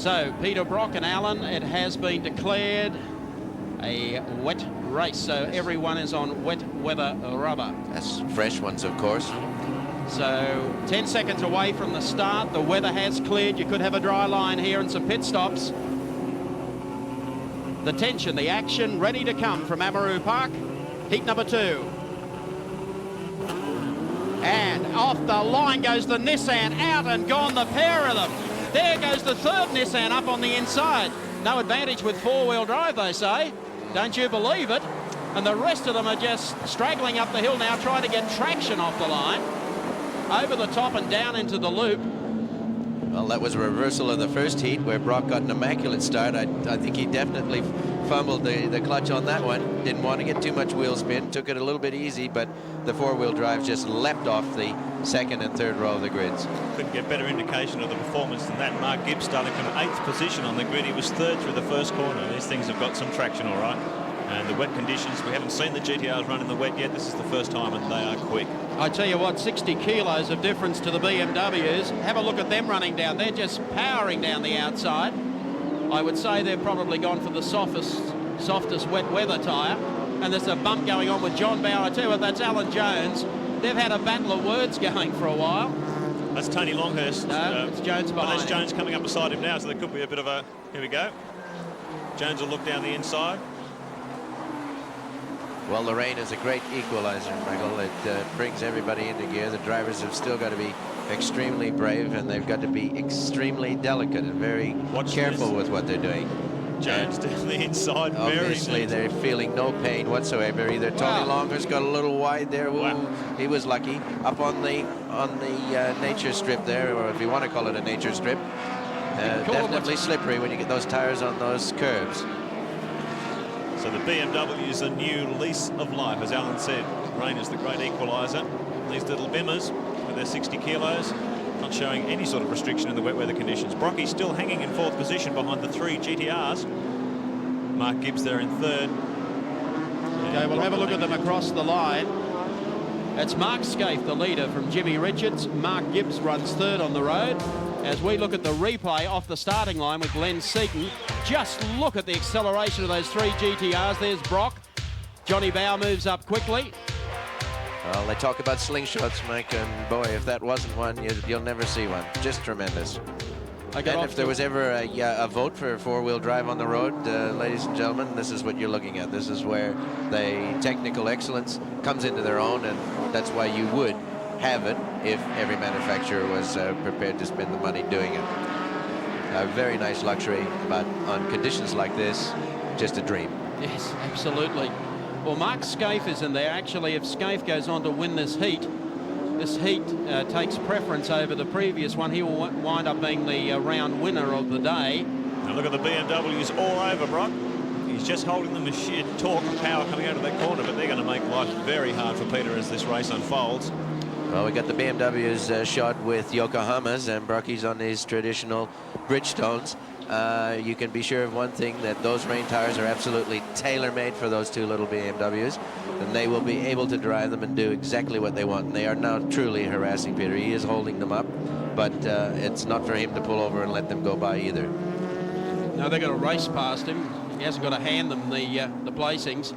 So, Peter, Brock and Alan, it has been declared a wet race, so everyone is on wet weather rubber. That's fresh ones, of course. So 10 seconds away from the start. The weather has cleared. You could have a dry line here and some pit stops. The tension, the action ready to come from Amaroo Park. Heat number 2. And off the line goes the Nissan, out and gone, the pair of them. There goes the third Nissan up on the inside. No advantage with four-wheel drive, they say. Don't you believe it? And the rest of them are just straggling up the hill now, trying to get traction off the line. Over the top and down into the loop. Well, that was a reversal of the first heat where Brock got an immaculate start. I think he definitely fumbled the clutch on that one. Didn't want to get too much wheel spin. Took it a little bit easy, but the four-wheel drive just leapt off the second and third row of the grids. Couldn't get better indication of the performance than that. Mark Gibbs starting from 8th position on the grid. He was 3rd through the first corner. These things have got some traction, all right. And the wet conditions, we haven't seen the GTRs run in the wet yet. This is the first time, and they are quick. I tell you what, 60 kilos of difference to the BMWs. Have a look at them running down. They're just powering down the outside. I would say they've probably gone for the softest wet weather tyre. And there's a bump going on with John Bauer. I tell you what, that's Alan Jones. They've had a battle of words going for a while. That's Tony Longhurst. No, it's Jones behind. Well, there's Jones coming up beside him now, so there could be a bit of a... Here we go. Jones will look down the inside. Well, the rain is a great equalizer, Michael. It brings everybody into gear. The drivers have still got to be extremely brave, and they've got to be extremely delicate and very careful with what they're doing. Jones down the inside. Obviously, they're feeling no pain whatsoever. Either Tony Longhurst got a little wide there. Ooh, he was lucky. Up on the nature strip there, or if you want to call it a nature strip. Definitely slippery when you get those tires on those curves. So the BMW is a new lease of life, as Alan said. Rain is the great equaliser. These little bimmers with their 60 kilos, not showing any sort of restriction in the wet weather conditions. Brocky's still hanging in 4th position behind the 3 GTRs. Mark Gibbs there in 3rd. Okay, we'll have a look at them across the line. It's Mark Scaife, the leader, from Jimmy Richards. Mark Gibbs runs 3rd on the road. As we look at the replay off the starting line with Glenn Seaton, just look at the acceleration of those 3 GTRs. There's Brock. Johnny Bow moves up quickly. Well, they talk about slingshots, Mike, and boy, if that wasn't one, you'll never see one. Just tremendous. And if there was ever a vote for four-wheel drive on the road, ladies and gentlemen, this is what you're looking at. This is where the technical excellence comes into their own, and that's why you would have it if every manufacturer was prepared to spend the money doing it. A very nice luxury, but on conditions like this, just a dream. Yes, absolutely. Well, Mark Scaife is in there. Actually, if Scaife goes on to win this heat takes preference over the previous one. He will wind up being the round winner of the day. Now look at the BMWs all over Brock. He's just holding them with sheer torque and power coming out of that corner, but they're going to make life very hard for Peter as this race unfolds. Well, we got the BMWs shot with Yokohamas, and Brocky's on these traditional Bridgestones. You can be sure of one thing, that those rain tires are absolutely tailor-made for those 2 little BMWs, and they will be able to drive them and do exactly what they want. And they are now truly harassing Peter. He is holding them up, but it's not for him to pull over and let them go by either. No, they're going to race past him. He hasn't got to hand them the placings.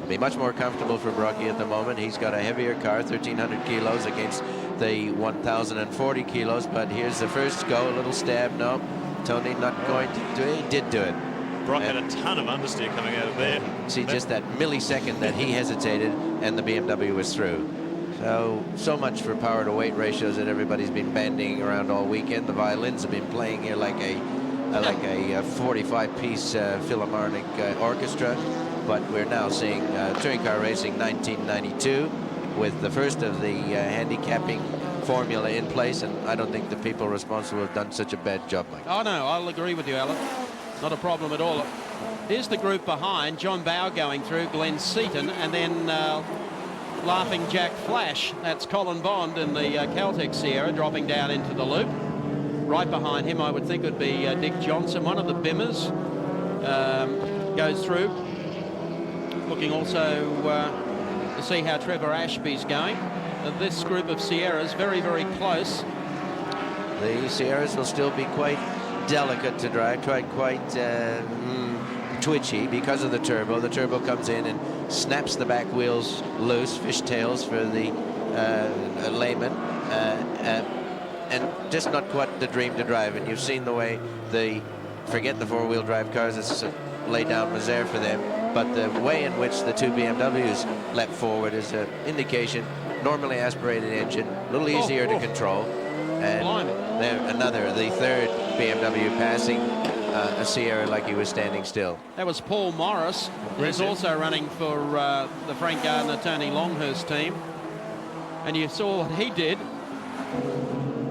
Be much more comfortable for Brocky at the moment. He's got a heavier car, 1,300 kilos against the 1,040 kilos, but here's the first go, a little stab. No, Tony not going to do it. He did do it. Brock had a ton of understeer coming out of there. See, just that millisecond that he hesitated and the BMW was through. So much for power to weight ratios that everybody's been bandying around all weekend. The violins have been playing here like a 45-piece Philharmonic orchestra. But we're now seeing touring car racing 1992 with the first of the handicapping formula in place, and I don't think the people responsible have done such a bad job, Mike. Oh, no, I'll agree with you, Alan. Not a problem at all. Here's the group behind. John Bow going through, Glenn Seaton, and then Laughing Jack Flash. That's Colin Bond in the Caltech Sierra dropping down into the loop. Right behind him, I would think, would be Dick Johnson, one of the bimmers, goes through. Looking also to see how Trevor Ashby's going. This group of Sierras very, very close. The Sierras will still be quite delicate to drive, quite twitchy because of the turbo. The turbo comes in and snaps the back wheels loose, fishtails for the layman, and just not quite the dream to drive. And you've seen the way forget the four-wheel drive cars, it's a lay-down misère for them, but the way in which the two BMWs leapt forward is an indication. Normally aspirated engine, a little easier to control. And the third BMW passing a Sierra like he was standing still. That was Paul Morris, who's also running for the Frank Gardner, Tony Longhurst team. And you saw what he did.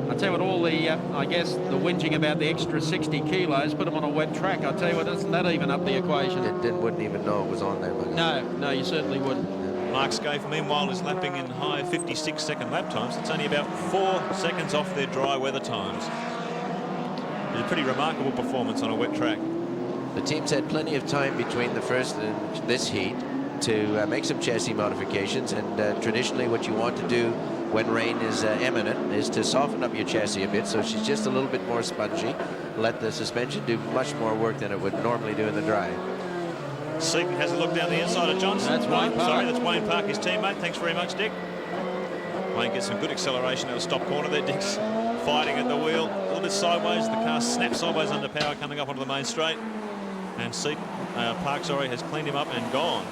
I tell you what, all the, I guess, the whinging about the extra 60 kilos, put him on a wet track. I tell you what, isn't that even up the equation? It wouldn't even know it was on there. No, you certainly wouldn't. Mark Scaife, meanwhile, is lapping in high 56-second lap times. It's only about 4 seconds off their dry weather times. It's a pretty remarkable performance on a wet track. The team's had plenty of time between the first and this heat to make some chassis modifications, and traditionally what you want to do when rain is imminent is to soften up your chassis a bit, so she's just a little bit more spongy, let the suspension do much more work than it would normally do in the dry. Seaton has a look down the inside of Johnson. That's Wayne Park. Sorry, that's Wayne Park, his teammate. Thanks very much, Dick. Wayne gets some good acceleration out of stop corner there. Dick's fighting at the wheel, a little bit sideways. The car snaps sideways under power coming up onto the main straight. And Seaton, Park, has cleaned him up and gone.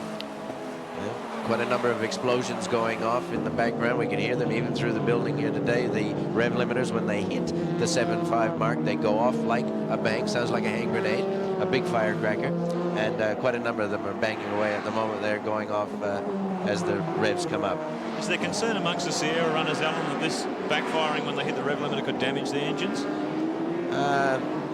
Yeah, quite a number of explosions going off in the background. We can hear them even through the building here today. The rev limiters, when they hit the 7.5 mark, they go off like a bang. Sounds like a hand grenade, a big firecracker. And quite a number of them are banging away at the moment. They're going off as the revs come up. Is there concern amongst the Sierra runners, Alan, that this backfiring when they hit the rev limiter could damage the engines?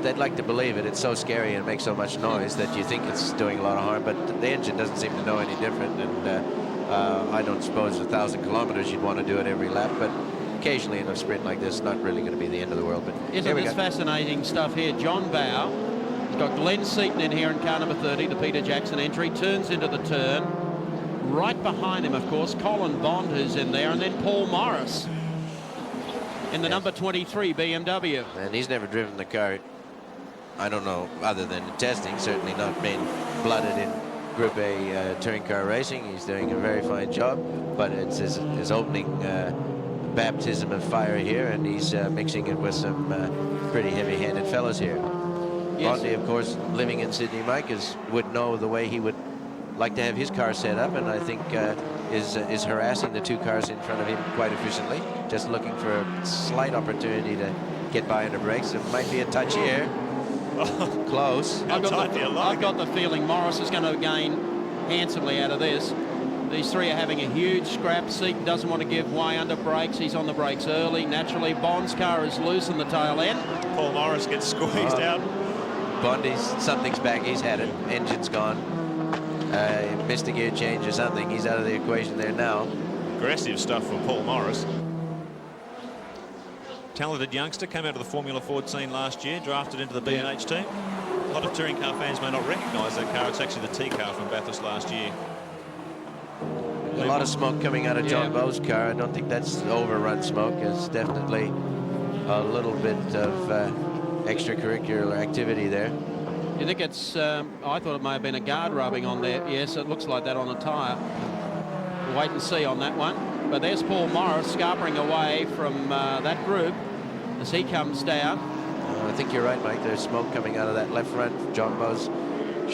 They'd like to believe it. It's so scary and makes so much noise that you think it's doing a lot of harm, but the engine doesn't seem to know any different. And I don't suppose 1,000 kilometers you'd want to do it every lap, but occasionally in a sprint like this, not really going to be the end of the world. But isn't this fascinating stuff here? John Bowe has got Glenn Seaton in here in car number 30, the Peter Jackson entry, turns into the turn. Right behind him, of course, Colin Bond, who's in there, and then Paul Morris in the number 23 BMW. And he's never driven the car, I don't know, other than testing, certainly not been blooded in Group A touring car racing. He's doing a very fine job, but it's his opening baptism of fire here, and he's mixing it with some pretty heavy-handed fellows here. Yes. Bondi, of course, living in Sydney, Mike, would know the way he would like to have his car set up, and I think is harassing the two cars in front of him quite efficiently, just looking for a slight opportunity to get by under brakes. It might be a touch here. Close. I've got the feeling Morris is going to gain handsomely out of this. These three are having a huge scrap. Seaton doesn't want to give way under brakes. He's on the brakes early. Naturally, Bond's car is loose in the tail end. Paul Morris gets squeezed out. Bondi's, something's back. He's had it. Engine's gone. Missed a gear change or something. He's out of the equation there now. Aggressive stuff for Paul Morris. Talented youngster, came out of the Formula Ford scene last year, drafted into the B&H team. A lot of touring car fans may not recognise that car. It's actually the T car from Bathurst last year. A lot of smoke coming out of John Bowe's car. I don't think that's overrun smoke. It's definitely a little bit of extracurricular activity there. You think it's, I thought it may have been a guard rubbing on there. Yes, it looks like that on the tyre. We'll wait and see on that one. But there's Paul Morris scarpering away from that group as he comes down. I think you're right, Mike. There's smoke coming out of that left front, John Bowe's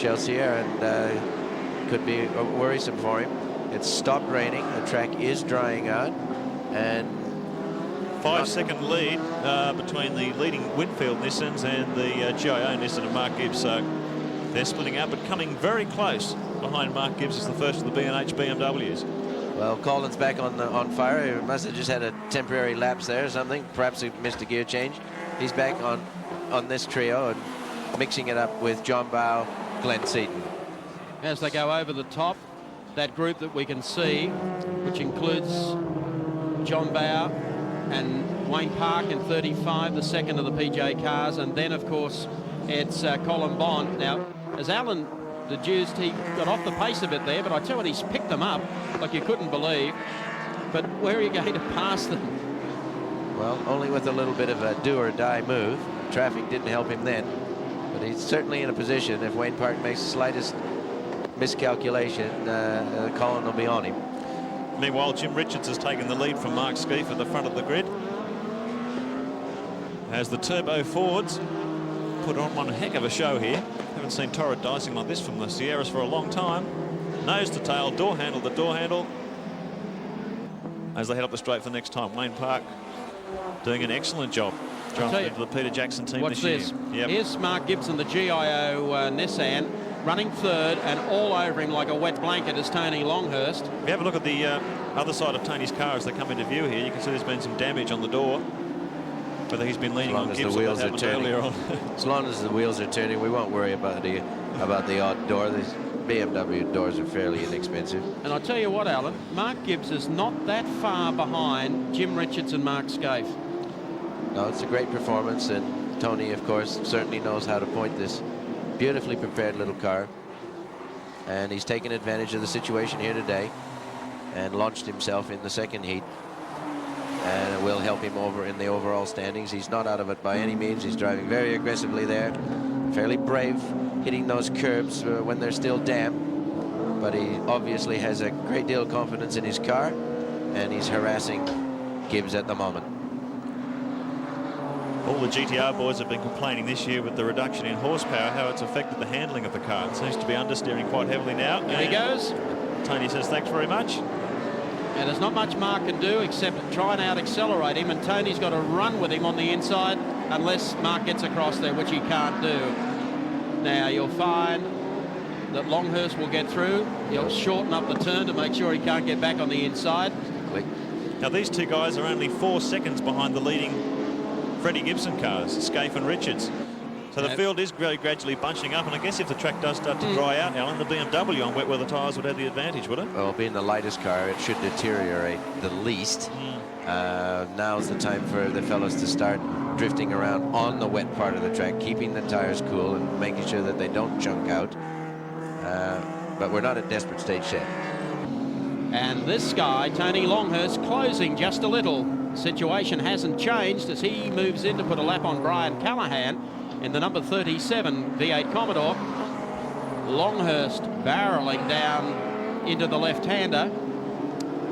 Shell Sierra, and could be worrisome for him. It's stopped raining. The track is drying out, and 5-second lead between the leading Winfield Nissans and the GIO Nissan of Mark Gibbs. So they're splitting out, but coming very close behind Mark Gibbs as the first of the B&H BMWs. Well, Colin's back on fire. He must have just had a temporary lapse there or something. Perhaps he missed a gear change. He's back on this trio and mixing it up with John Bowe, Glenn Seaton. As they go over the top, that group that we can see, which includes John Bowe and Wayne Park in 35, the second of the PJ cars, and then of course it's Colin Bond. Now, as Alan deduced, he got off the pace a bit there, but I tell you what, he's picked them up like you couldn't believe. But where are you going to pass them? Well, only with a little bit of a do or die move. Traffic didn't help him then. But he's certainly in a position, if Wayne Park makes the slightest miscalculation, Colin will be on him. Meanwhile, Jim Richards has taken the lead from Mark Skeef at the front of the grid. As the Turbo Fords put on one heck of a show here. Haven't seen torrid dicing like this from the Sierras for a long time. Nose to tail, door handle to door handle. As they head up the straight for the next time, Wayne Park doing an excellent job. Jumping into the Peter Jackson team Watch this this. year. Yep. Here's Mark Gibson, the GIO Nissan, running third, and all over him like a wet blanket is Tony Longhurst. If you have a look at the other side of Tony's car as they come into view here, you can see there's been some damage on the door. Whether he's been leaning on Gibson, the wheels are turning. earlier on. As long as the wheels are turning, we won't worry about the odd door. These BMW doors are fairly inexpensive. And I tell you what, Alan, Mark Gibbs is not that far behind Jim Richards and Mark Skeef. No, it's a great performance, and Tony, of course, certainly knows how to point this beautifully prepared little car. And he's taken advantage of the situation here today and launched himself in the second heat. And it will help him over in the overall standings. He's not out of it by any means. He's driving very aggressively there, fairly brave, hitting those curbs when they're still damp. But he obviously has a great deal of confidence in his car, and he's harassing Gibbs at the moment. All the GTR boys have been complaining this year with the reduction in horsepower, how it's affected the handling of the car. It seems to be understeering quite heavily now. There he goes. Tony says thanks very much. And there's not much Mark can do except try and out-accelerate him, and Tony's got to run with him on the inside unless Mark gets across there, which he can't do. Now, you'll find that Longhurst will get through. He'll shorten up the turn to make sure he can't get back on the inside. Click. Now, these two guys are only 4 seconds behind the leading Freddie Gibson cars, Skeef and Richards. So the field is gradually bunching up, and I guess if the track does start to dry out, Alan, the BMW on wet weather tyres would have the advantage, would it? Well, being the lightest car, it should deteriorate the least. Now's the time for the fellows to start drifting around on the wet part of the track, keeping the tires cool and making sure that they don't junk out. But we're not at desperate stage yet. And this guy, Tony Longhurst, closing just a little. Situation hasn't changed as he moves in to put a lap on Brian Callahan in the number 37 V8 Commodore. Longhurst barreling down into the left-hander.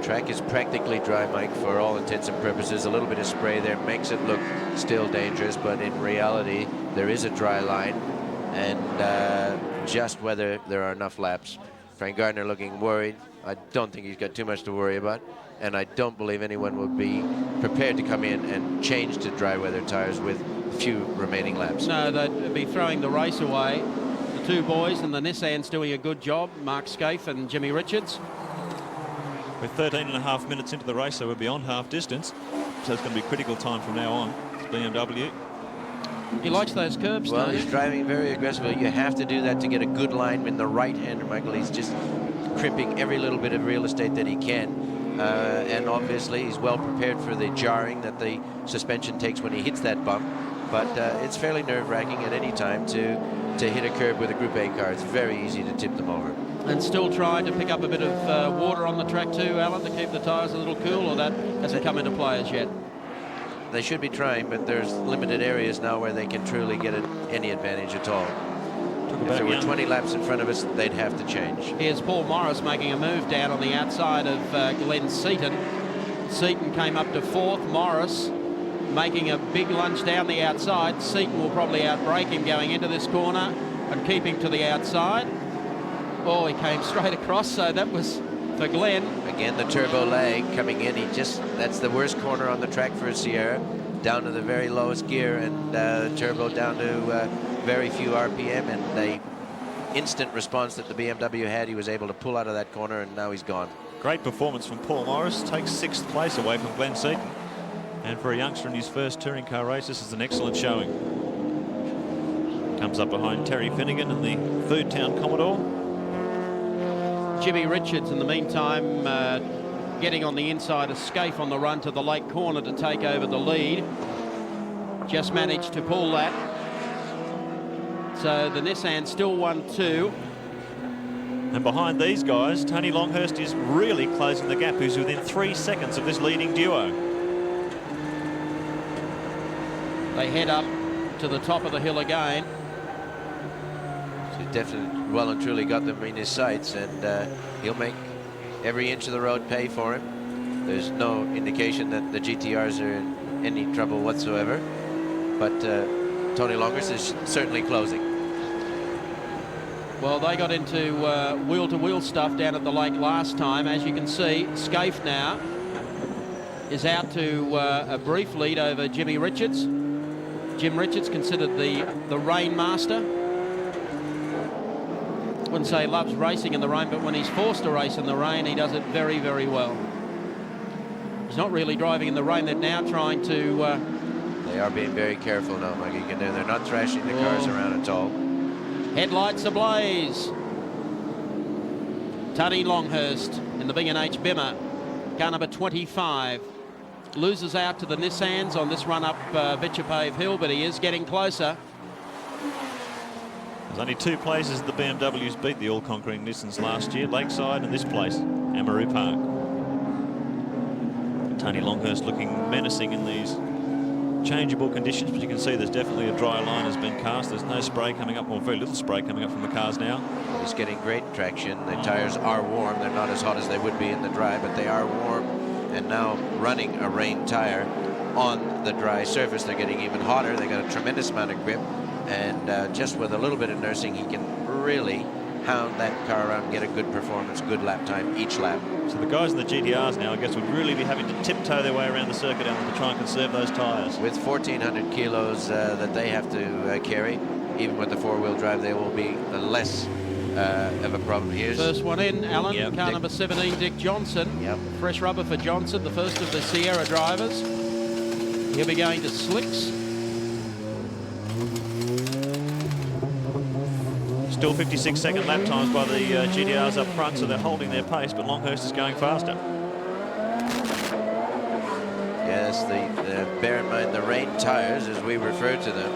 Track is practically dry, Mike, for all intents and purposes. A little bit of spray there makes it look still dangerous, but in reality, there is a dry line, and just whether there are enough laps. Frank Gardner looking worried. I don't think he's got too much to worry about, and I don't believe anyone would be prepared to come in and change to dry weather tires with few remaining laps. No, they'd be throwing the race away. The two boys and the Nissans doing a good job, Mark Skeef and Jimmy Richards. We're 13.5 minutes into the race, so we're beyond half distance. So it's going to be critical time from now on. It's BMW. He likes those curbs, well, don't he's driving very aggressively. You have to do that to get a good line in the right-hander, Michael. He's just crimping every little bit of real estate that he can. And obviously, he's well prepared for the jarring that the suspension takes when he hits that bump. But it's fairly nerve-wracking at any time to hit a curb with a Group A car. It's very easy to tip them over. And still trying to pick up a bit of water on the track too, Alan, to keep the tyres a little cool, or that hasn't come into play as yet? They should be trying, but there's limited areas now where they can truly get any advantage at all. If there were 20 laps in front of us, they'd have to change. Here's Paul Morris making a move down on the outside of Glenn Seaton. Seaton came up to fourth. Morris making a big lunge down the outside. Seaton will probably outbrake him going into this corner and keep him to the outside. Oh, he came straight across, so that was for Glenn. Again, the turbo lag coming in. That's the worst corner on the track for a Sierra. Down to the very lowest gear, and turbo down to very few RPM, and the instant response that the BMW had, he was able to pull out of that corner, and now he's gone. Great performance from Paul Morris. Takes 6th place away from Glenn Seaton. And for a youngster in his first touring car race, this is an excellent showing. Comes up behind Terry Finnegan in the Foodtown Commodore. Jimmy Richards, in the meantime, getting on the inside of Skeef on the run to the late corner to take over the lead. Just managed to pull that. So the Nissan still 1-2. And behind these guys, Tony Longhurst is really closing the gap, who's within 3 seconds of this leading duo. They head up to the top of the hill again. He's definitely well and truly got them in his sights, and he'll make every inch of the road pay for him. There's no indication that the GTRs are in any trouble whatsoever, but Tony Longhurst is certainly closing. Well, they got into wheel-to-wheel stuff down at the lake last time. As you can see, Scaife now is out to a brief lead over Jimmy Richards. Jim Richards, considered the rain master. Wouldn't say he loves racing in the rain, but when he's forced to race in the rain, he does it very, very well. He's not really driving in the rain. They're now trying to... They are being very careful now, Mike. You can do. They're not thrashing the cars around at all. Headlights ablaze. Tony Longhurst in the B&H Bimmer, car number 25. Loses out to the Nissans on this run up Vitchapave Hill, but he is getting closer. There's only two places the BMWs beat the all-conquering Nissans last year, Lakeside and this place, Amaroo Park. Tony Longhurst looking menacing in these changeable conditions, but you can see there's definitely a dry line has been cast. There's no spray coming up, or very little spray coming up from the cars now. He's getting great traction. The tires are warm. They're not as hot as they would be in the dry, but they are warm. And now running a rain tire on the dry surface, they're getting even hotter. They got a tremendous amount of grip, and just with a little bit of nursing, he can really hound that car around, get a good performance, good lap time each lap. So the guys in the GTRs now, I guess, would really be having to tiptoe their way around the circuit to try and conserve those tyres. With 1,400 kilos that they have to carry, even with the four-wheel drive, they will be less of a problem. Here's first one in, Alan. Yep, Car number 17, Dick Johnson. Yep. Fresh rubber for Johnson, the first of the Sierra drivers. He'll be going to slicks. Still 56-second lap times by the GTRs up front, so they're holding their pace, but Longhurst is going faster. Yes, bear in mind the rain tires, as we refer to them,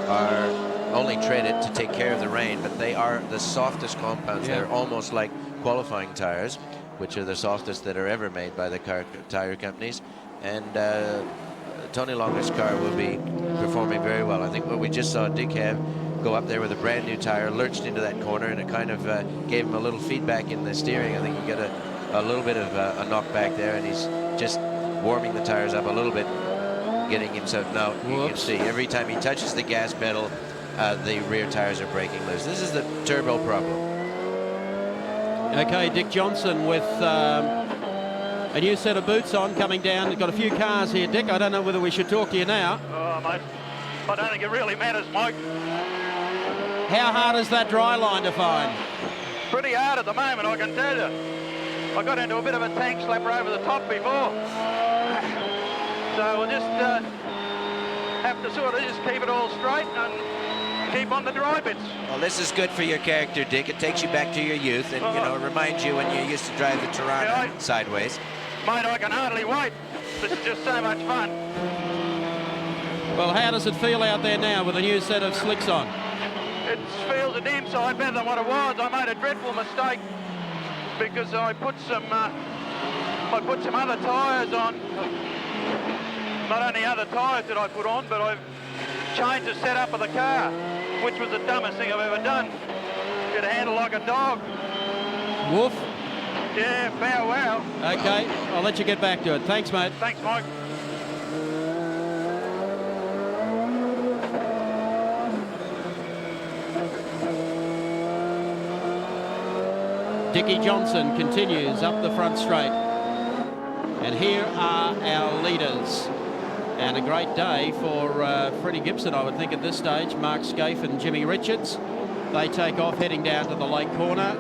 are only traded to take care of the rain, but they are the softest compounds. Yeah. They're almost like qualifying tires, which are the softest that are ever made by the tire companies. And Tony Longhurst's car will be performing very well. I think what we just saw Dick have go up there with a brand new tire, lurched into that corner, and it kind of gave him a little feedback in the steering. I think he got a little bit of a knock back there, and he's just warming the tires up a little bit, getting himself. Now you can see every time he touches the gas pedal, the rear tires are breaking loose. This is the turbo problem. Okay, Dick Johnson with a new set of boots on, coming down. We've got a few cars here, Dick. I don't know whether we should talk to you now. Oh, mate, I don't think it really matters, Mike. How hard is that dry line to find? Pretty hard at the moment, I can tell you. I got into a bit of a tank slapper over the top before. So we'll just have to sort of just keep it all straight and keep on the dry bits. Well, this is good for your character, Dick. It takes you back to your youth, and you know, it reminds you when you used to drive the Toronto sideways. Mate, I can hardly wait. This is just so much fun. Well, how does it feel out there now with a new set of slicks on? It feels a damn sight better than what it was. I made a dreadful mistake because I put some other tyres on. Not only other tyres that I put on, but I've changed the setup of the car, which was the dumbest thing I've ever done. It handled like a dog. Woof. Yeah, farewell. Okay, I'll let you get back to it. Thanks, mate. Thanks, Mike. Dickie Johnson continues up the front straight. And here are our leaders. And a great day for Freddie Gibson, I would think, at this stage. Mark Scaife and Jimmy Richards. They take off, heading down to the lake corner.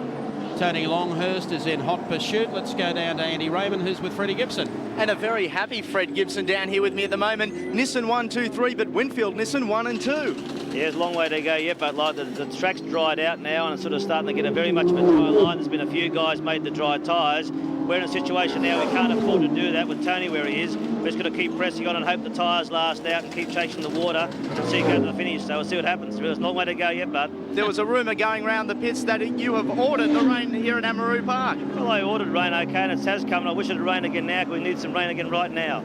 Tony Longhurst is in hot pursuit. Let's go down to Andy Raymond, who's with Freddie Gibson. And a very happy Fred Gibson down here with me at the moment. Nissan 1, 2, 3, but Winfield Nissan 1 and 2. Yeah, there's a long way to go yet, but like the track's dried out now and it's sort of starting to get a very much of a dry line. There's been a few guys made the dry tyres. We're in a situation now we can't afford to do that with Tony where he is. We're just going to keep pressing on and hope the tyres last out and keep chasing the water and see go to the finish. So we'll see what happens. There's a long way to go yet, bud. There was a rumour going round the pits that you have ordered the rain here at Amaroo Park. Well, I ordered rain, okay, and it has come. And I wish it would rain again now because we need some rain again right now.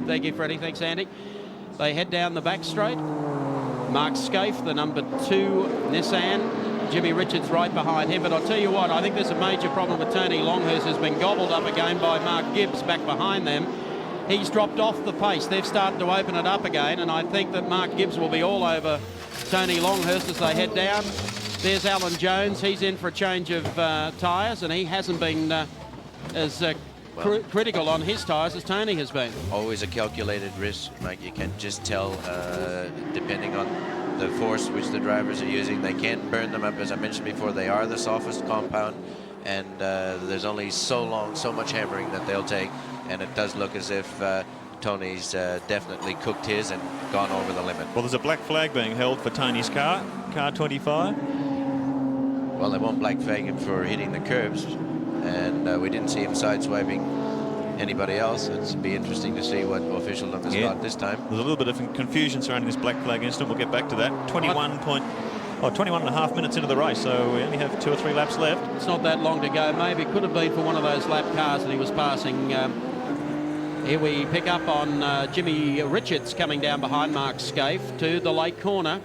Thank you, Freddie. Thanks, Andy. they head down the back straight. Mark Scaife, the number 2 Nissan. Jimmy Richards right behind him. But I'll tell you what, I think there's a major problem with Tony Longhurst, who's been gobbled up again by Mark Gibbs back behind them. He's dropped off the pace. They've started to open it up again, and I think that Mark Gibbs will be all over Tony Longhurst as they head down. There's Alan Jones. He's in for a change of tyres, and he hasn't been as critical on his tyres as Tony has been. Always a calculated risk, Mike. You can just tell, depending on the force which the drivers are using, they can burn them up. As I mentioned before, they are the softest compound, and there's only so much hammering that they'll take, and it does look as if Tony's definitely cooked his and gone over the limit. Well, there's a black flag being held for Tony's car 25. Well, they won't black flag him for hitting the curbs, and we didn't see him sideswiping anybody else. It'd be interesting to see what officialdom has got this time. There's a little bit of confusion surrounding this black flag incident. We'll get back to that. 21 and a half minutes into the race, so we only have 2 or 3 laps left. It's not that long to go. Maybe it could have been for one of those lap cars that he was passing. Here we pick up on Jimmy Richards coming down behind Mark Scaife to the late corner.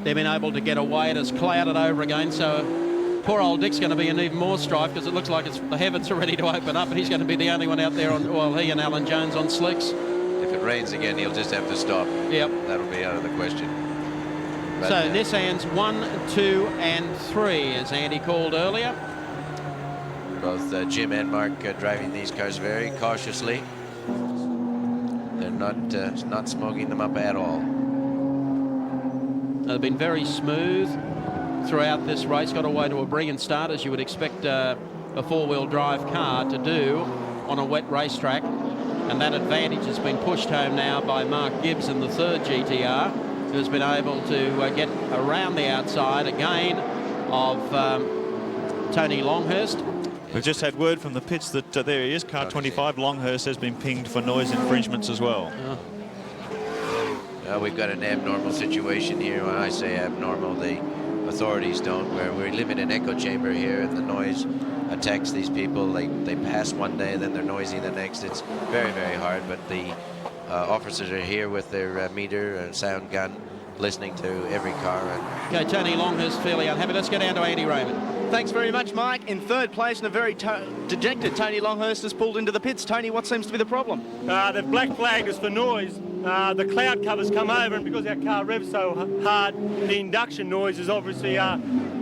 They've been able to get away. It has clouded over again, so poor old Dick's going to be in even more strife, because it looks like the heavens are ready to open up, and he's going to be the only one out there on, well, he and Alan Jones on slicks. If it rains again, he'll just have to stop. Yep. That'll be out of the question. But, so Nissans 1, 2 and 3, as Andy called earlier. Both Jim and Mark driving these cars very cautiously. They're not smoking them up at all. They've been very smooth throughout this race. Got away to a brilliant start, as you would expect a 4-wheel drive car to do on a wet racetrack. And that advantage has been pushed home now by Mark Gibbs in the 3rd GTR, who's been able to get around the outside again of Tony Longhurst. We've just had word from the pits that there he is, car 25. Longhurst has been pinged for noise infringements as well. We've got an abnormal situation here. When I say abnormal, the authorities don't, where we live in an echo chamber here, and the noise attacks these people. They pass one day, then they're noisy the next. It's very, very hard, but the officers are here with their meter and sound gun, listening to every car. Okay, Tony Longhurst fairly unhappy. Let's go down to Andy Raymond. Thanks very much, Mike. In 3rd place and a very dejected Tony Longhurst has pulled into the pits. Tony, what seems to be the problem? They've black flagged us for noise. The cloud covers come over, and because our car revs so hard, the induction noise has obviously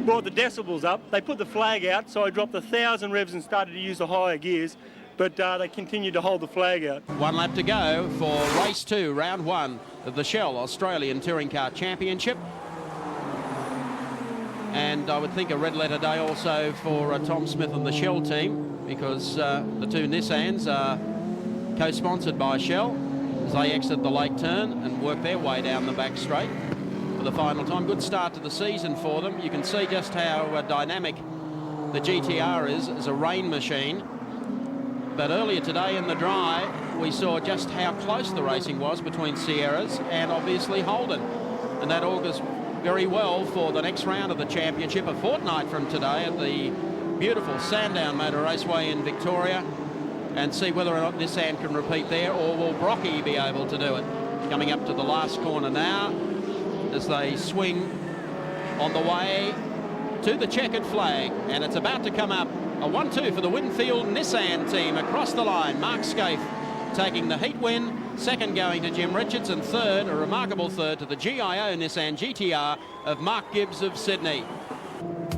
brought the decibels up. They put the flag out, so I dropped 1,000 revs and started to use the higher gears, but they continued to hold the flag out. 1 lap to go for race 2, round 1 of the Shell Australian Touring Car Championship. And I would think a red letter day also for Tom Smith and the Shell team, because the 2 Nissans are co-sponsored by Shell as they exit the late turn and work their way down the back straight for the final time. Good start to the season for them. You can see just how dynamic the GTR is as a rain machine. But earlier today in the dry, we saw just how close the racing was between Sierras and obviously Holden. And that augurs very well for the next round of the championship, a fortnight from today at the beautiful Sandown Motor Raceway in Victoria, and see whether or not Nissan can repeat there, or will Brocky be able to do it. Coming up to the last corner now as they swing on the way to the checkered flag, and it's about to come up. A 1-2 for the Winfield Nissan team across the line. Mark Scaife taking the heat win, 2nd going to Jim Richards, and 3rd, a remarkable 3rd, to the GIO Nissan GTR of Mark Gibbs of Sydney.